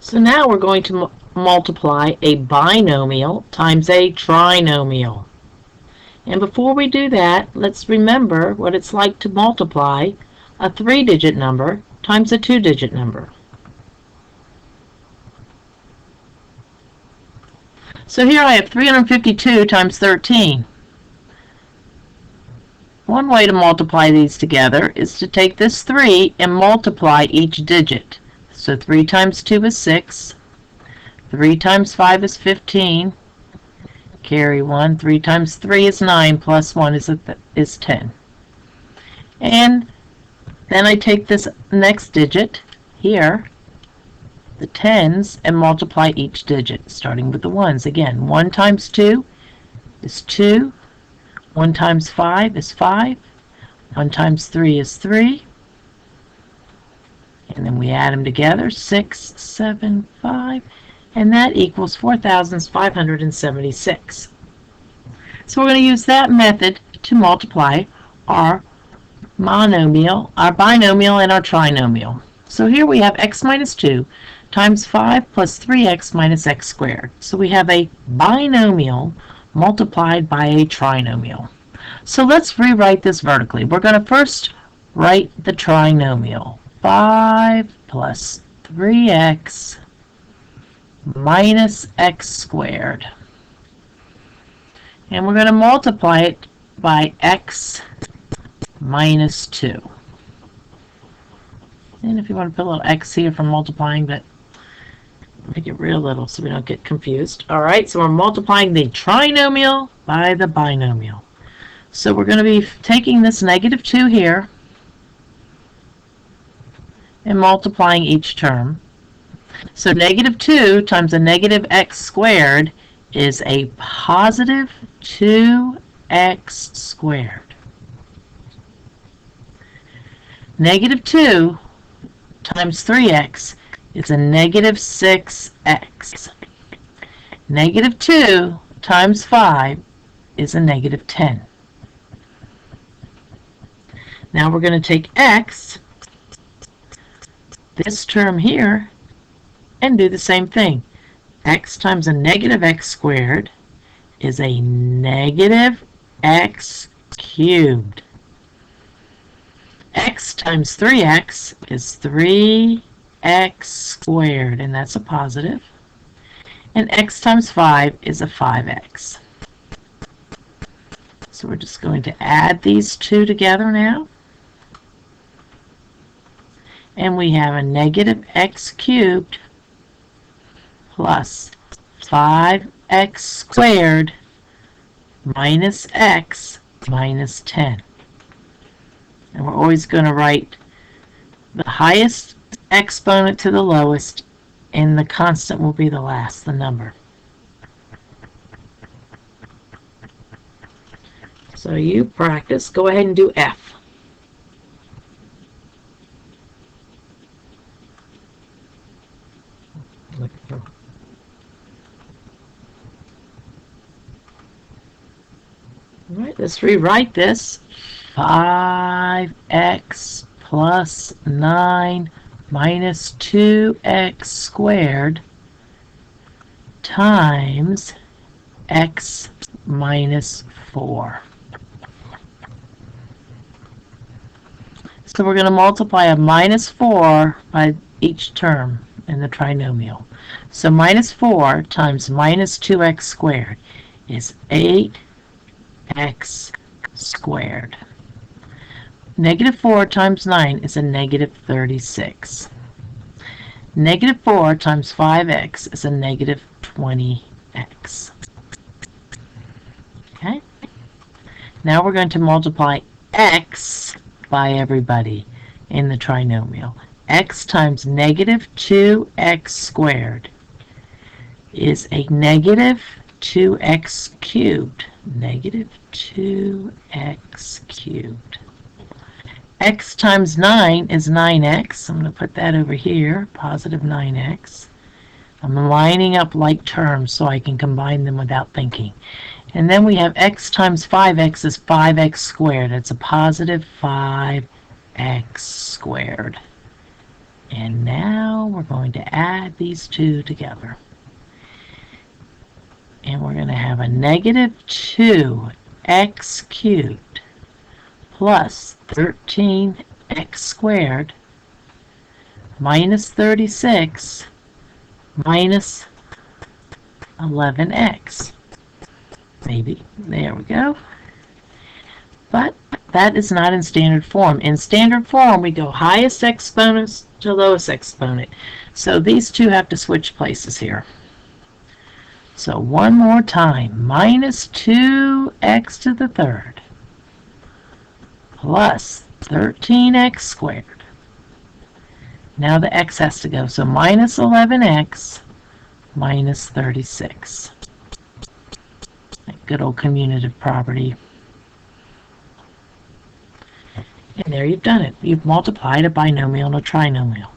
So now we're going to multiply a binomial times a trinomial. And before we do that, let's remember what it's like to multiply a 3-digit number times a 2-digit number. So here I have 352 times 13. One way to multiply these together is to take this 3 and multiply each digit. So 3 times 2 is 6. 3 times 5 is 15. Carry 1. 3 times 3 is 9, plus 1 is 10. And then I take this next digit here, the tens, and multiply each digit, starting with the ones. Again, 1 times 2 is 2. 1 times 5 is 5. 1 times 3 is 3. And then we add them together, 6, 7, 5. And that equals 4,576. So we're going to use that method to multiply our binomial, and our trinomial. So here we have x minus 2 times 5 plus 3x minus x squared. So we have a binomial multiplied by a trinomial. So let's rewrite this vertically. We're going to first write the trinomial. 5 plus 3x minus x squared. And we're going to multiply it by x minus 2. And if you want to put a little x here for multiplying, but make it real little so we don't get confused. Alright, so we're multiplying the trinomial by the binomial. So we're going to be taking this negative 2 here and multiplying each term. So negative 2 times a negative x squared is a positive 2x squared. Negative 2 times 3x is a negative 6x. Negative 2 times 5 is a negative 10. Now we're going to take x, this term here, and do the same thing. X times a negative x squared is a negative x cubed. X times 3x is 3x squared, and that's a positive. And x times 5 is a 5x. So we're just going to add these two together now. And we have a negative x cubed plus 5x squared minus x minus 10. And we're always going to write the highest exponent to the lowest, and the constant will be the last, the number. So you practice. Go ahead and do F. All right, let's rewrite this. 5x plus 9 minus 2x squared times x minus 4. So we're going to multiply a minus 4 by each term in the trinomial. So minus 4 times minus 2x squared is 8x squared. Negative 4 times 9 is a negative 36. Negative 4 times 5x is a negative 20x. Okay? Now we're going to multiply x by everybody in the trinomial. X times negative 2x squared is a negative 2x cubed. Negative 2x cubed. X times 9 is 9x. I'm going to put that over here, positive 9x. I'm lining up like terms so I can combine them without thinking. And then we have x times 5x is 5x squared. It's a positive 5x squared. And now we're going to add these two together. And we're going to have a negative 2x cubed plus 13x squared minus 36 minus 11x. Maybe. There we go. But that is not in standard form. In standard form, we go highest exponents to lowest exponent. So these two have to switch places here. So one more time, minus 2x to the third plus 13x squared. Now the x has to go, so minus 11x minus 36. Good old commutative property. And there you've done it. You've multiplied a binomial and a trinomial.